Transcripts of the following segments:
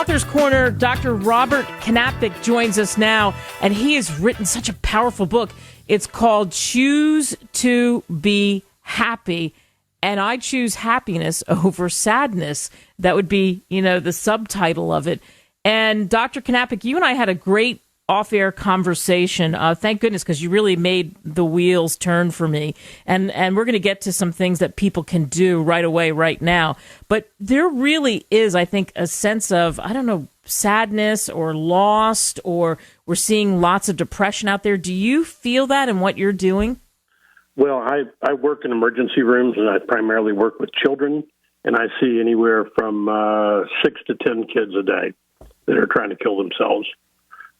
Author's Corner, Dr. Robert Knapick joins us now, and he has written such a powerful book. It's called Choose to Be Happy, and I choose happiness over sadness. That would be, the subtitle of it. And Dr. Knapick, you and I had a great off-air conversation. Thank goodness, because you really made the wheels turn for me. And we're going to get to some things that people can do right away, right now. But there really is, I think, a sense of, sadness or lost, or we're seeing lots of depression out there. Do you feel that in what you're doing? Well, I work in emergency rooms, and I primarily work with children, and I see anywhere from 6 to 10 kids a day that are trying to kill themselves.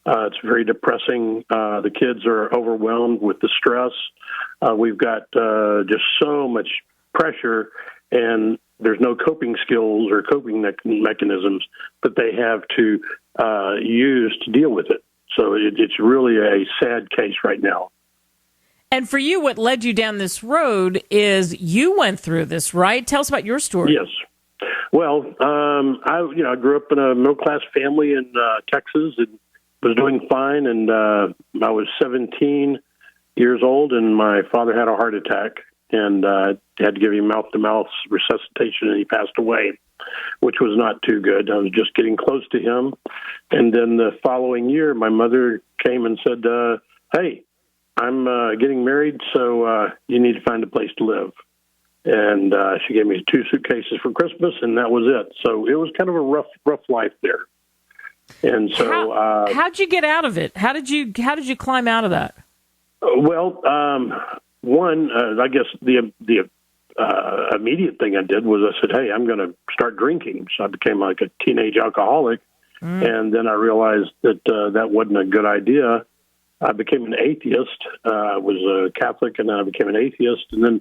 It's very depressing. The kids are overwhelmed with the stress. We've got just so much pressure, and there's no coping skills or coping mechanisms that they have to use to deal with it. So it's really a sad case right now. And for you, what led you down this road is you went through this, right? Tell us about your story. Yes. Well, I grew up in a middle-class family in Texas and was doing fine. And I was 17 years old, and my father had a heart attack, and had to give him mouth-to-mouth resuscitation, and he passed away, which was not too good. I was just getting close to him. And then the following year, my mother came and said, hey, I'm getting married, so you need to find a place to live. And she gave me 2 suitcases for Christmas, and that was it. So it was kind of a rough life there. And so, how'd you get out of it? How did you climb out of that? Well, one, I guess the immediate thing I did was I said, hey, I'm going to start drinking. So I became like a teenage alcoholic. And then I realized that that wasn't a good idea. I became an atheist. I was a Catholic, and then I became an atheist. And then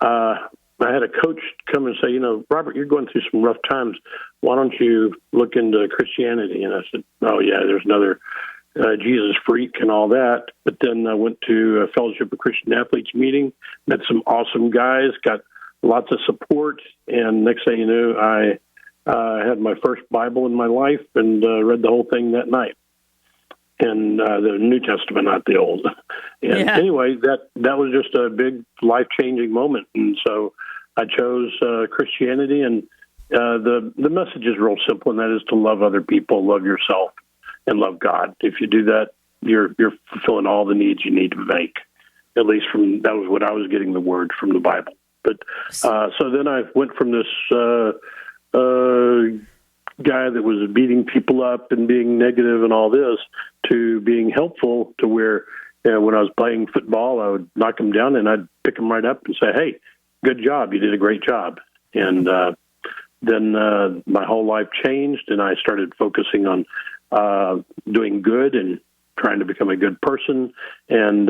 I had a coach come and say, Robert, you're going through some rough times. Why don't you look into Christianity? And I said, oh, yeah, there's another Jesus freak and all that. But then I went to a Fellowship of Christian Athletes meeting, met some awesome guys, got lots of support. And next thing you knew, I had my first Bible in my life and read the whole thing that night. And the New Testament, not the Old. And anyway, that was just a big life-changing moment. And so I chose Christianity, and the message is real simple, and that is to love other people, love yourself, and love God. If you do that, you're fulfilling all the needs you need to make. At least that was what I was getting the word from the Bible. But so then I went from this guy that was beating people up and being negative and all this to being helpful, to where when I was playing football, I would knock him down and I'd pick him right up and say, hey, good job. You did a great job. And then my whole life changed, and I started focusing on doing good and trying to become a good person and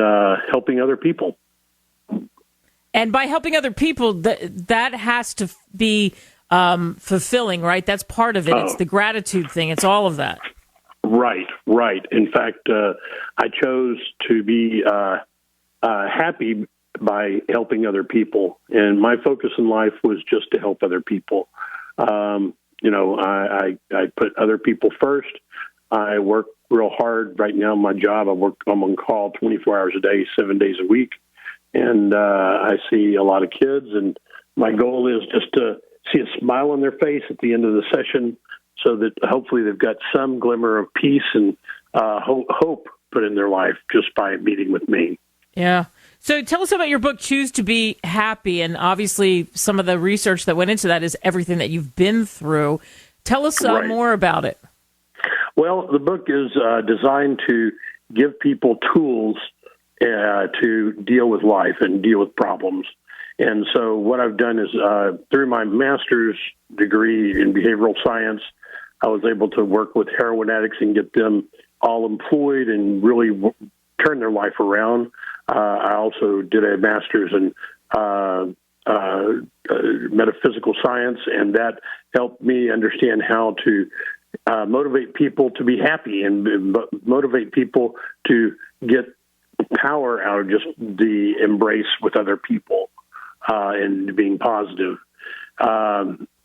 helping other people. And by helping other people, that has to be fulfilling, right? That's part of it. It's the gratitude thing. It's all of that. Right. In fact, I chose to be happy by helping other people. And my focus in life was just to help other people. I put other people first. I work real hard right now in my job. I'm on call 24 hours a day, 7 days a week. And I see a lot of kids, and my goal is just to see a smile on their face at the end of the session, so that hopefully they've got some glimmer of peace and hope put in their life just by meeting with me. Yeah. So tell us about your book, Choose to Be Happy. And obviously some of the research that went into that is everything that you've been through. Tell us more about it. Well, the book is designed to give people tools to deal with life and deal with problems. And so what I've done is through my master's degree in behavioral science, I was able to work with heroin addicts and get them all employed and really turn their life around. I also did a master's in metaphysical science, and that helped me understand how to motivate people to be happy and motivate people to get power out of just the embrace with other people and being positive.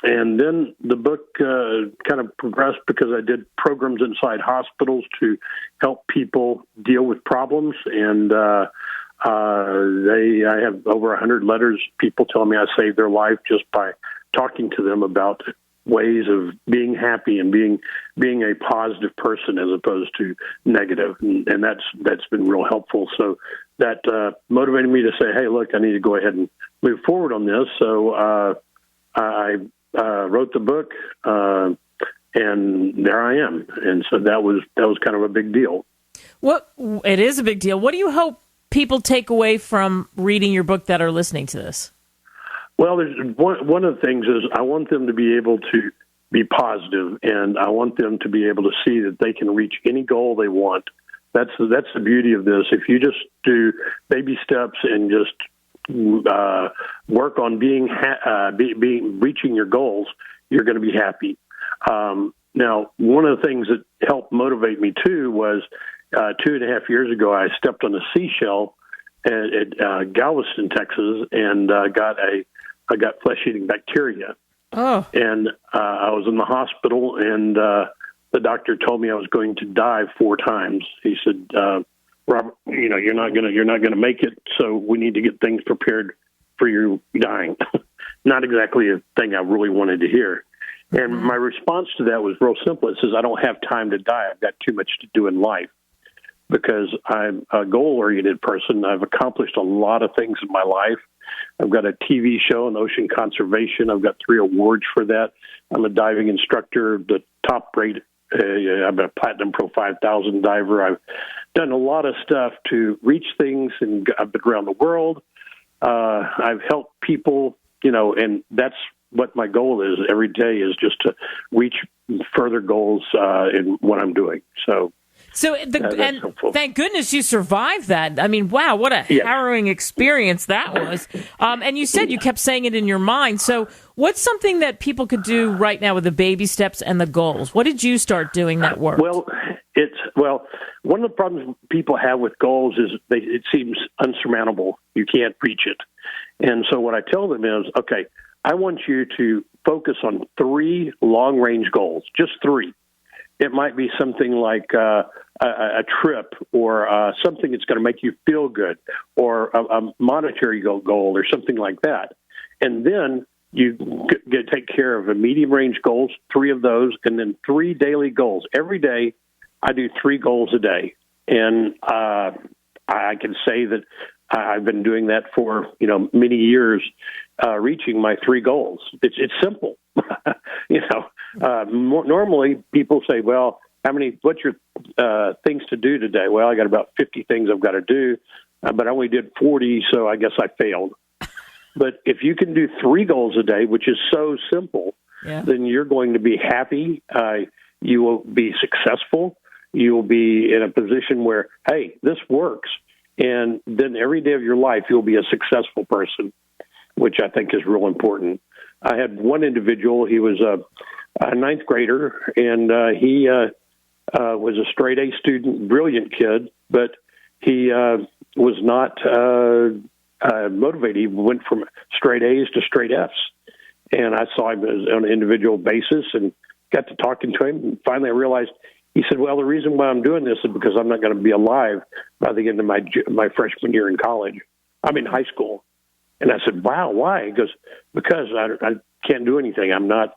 And then the book kind of progressed because I did programs inside hospitals to help people deal with problems. And I have over 100 letters, people telling me I saved their life just by talking to them about ways of being happy and being a positive person as opposed to negative. And that's been real helpful. So that motivated me to say, hey, look, I need to go ahead and move forward on this. So I wrote the book, and there I am. And so that was kind of a big deal. It is a big deal. What do you hope people take away from reading your book that are listening to this? Well, there's one of the things is I want them to be able to be positive, and I want them to be able to see that they can reach any goal they want. That's the beauty of this. If you just do baby steps and just work on reaching your goals, you're going to be happy. Now, one of the things that helped motivate me too was 2.5 years ago, I stepped on a seashell at Galveston, Texas, and I got flesh-eating bacteria. Oh. And I was in the hospital, and the doctor told me I was going to die 4 times. He said, Robert, you're not gonna make it, so we need to get things prepared for you dying. Not exactly a thing I really wanted to hear. And my response to that was real simple. It says, I don't have time to die. I've got too much to do in life. Because I'm a goal-oriented person. I've accomplished a lot of things in my life. I've got a TV show on ocean conservation. I've got 3 awards for that. I'm a diving instructor, the top rate. I'm a Platinum Pro 5000 diver. I've done a lot of stuff to reach things, and I've been around the world. I've helped people, and that's what my goal is every day, is just to reach further goals in what I'm doing. So thank goodness you survived that. I mean, wow, what a harrowing experience that was. And you said you kept saying it in your mind. So what's something that people could do right now with the baby steps and the goals? What did you start doing that worked? Well, one of the problems people have with goals is it seems unsurmountable. You can't reach it. And so what I tell them is, okay, I want you to focus on 3 long-range goals, just 3. It might be something like a trip, or something that's going to make you feel good, or a monetary goal or something like that. And then you get to take care of a medium-range goals, 3 of those, and then 3 daily goals. Every day, I do 3 goals a day. And I can say that I've been doing that for, many years, reaching my 3 goals. It's simple. Normally people say, well, what's your things to do today? Well, I got about 50 things I've got to do, but I only did 40, so I guess I failed. But if you can do 3 goals a day, which is so simple, then you're going to be happy. You will be successful. You will be in a position where, hey, this works. And then every day of your life, you'll be a successful person, which I think is real important. I had one individual, he was a 9th grader, and he was a straight A student, brilliant kid, but he was not motivated. He went from straight A's to straight F's. And I saw him on an individual basis and got to talking to him. And finally, I realized, he said, well, the reason why I'm doing this is because I'm not going to be alive by the end of my freshman year in high school. And I said, wow, why? He goes, because I can't do anything. I'm not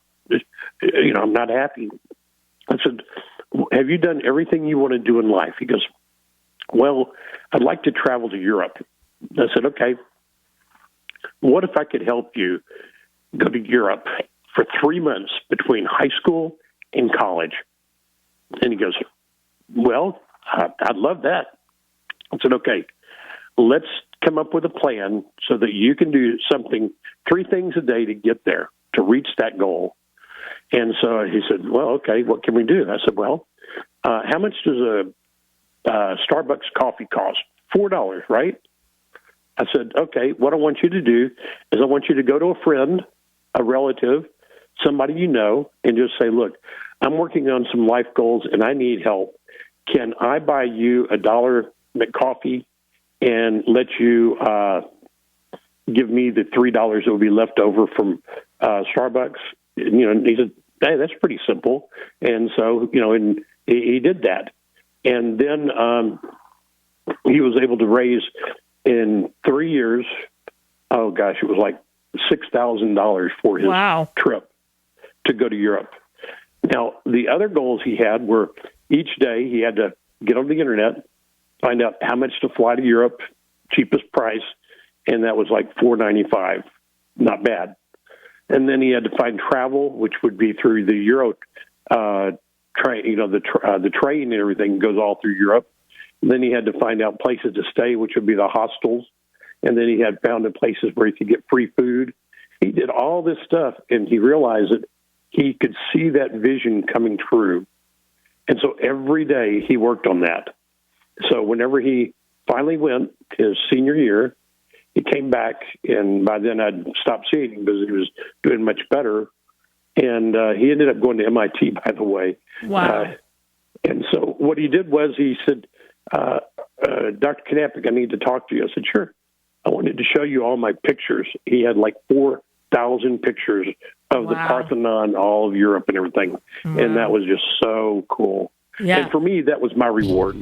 happy. I said, have you done everything you want to do in life? He goes, well, I'd like to travel to Europe. I said, okay, what if I could help you go to Europe for 3 months between high school and college? And he goes, well, I'd love that. I said, okay, let's come up with a plan so that you can do 3 things a day to get there, to reach that goal. And so he said, well, okay, what can we do? I said, well, how much does a Starbucks coffee cost? $4, right? I said, okay, what I want you to do is I want you to go to a friend, a relative, somebody you know, and just say, look, I'm working on some life goals and I need help. Can I buy you $1 McCoffee and let you give me the $3 that will be left over from Starbucks? and he said, hey, that's pretty simple. And so, and he did that. And then he was able to raise in 3 years, oh gosh, it was like $6,000 for his trip to go to Europe. Now, the other goals he had were each day he had to get on the internet, find out how much to fly to Europe, cheapest price, and that was like $4.95. Not bad. And then he had to find travel, which would be through the Euro train, the train and everything goes all through Europe. And then he had to find out places to stay, which would be the hostels. And then he had found places where he could get free food. He did all this stuff, and he realized that he could see that vision coming true. And so every day he worked on that. So whenever he finally went his senior year, he came back, and by then I'd stopped seeing him because he was doing much better. And he ended up going to MIT, by the way. Wow. And so what he did was he said, Dr. Knapick, I need to talk to you. I said, sure. I wanted to show you all my pictures. He had like 4,000 pictures of the Parthenon, all of Europe and everything. Wow. And that was just so cool. Yeah. And for me, that was my reward.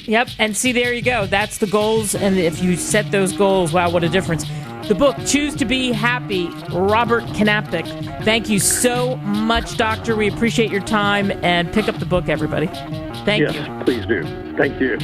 Yep. And see, there you go. That's the goals. And if you set those goals, wow, what a difference. The book, Choose to Be Happy, Robert Knapick. Thank you so much, Doctor. We appreciate your time. And pick up the book, everybody. Thank you. Yes, please do. Thank you.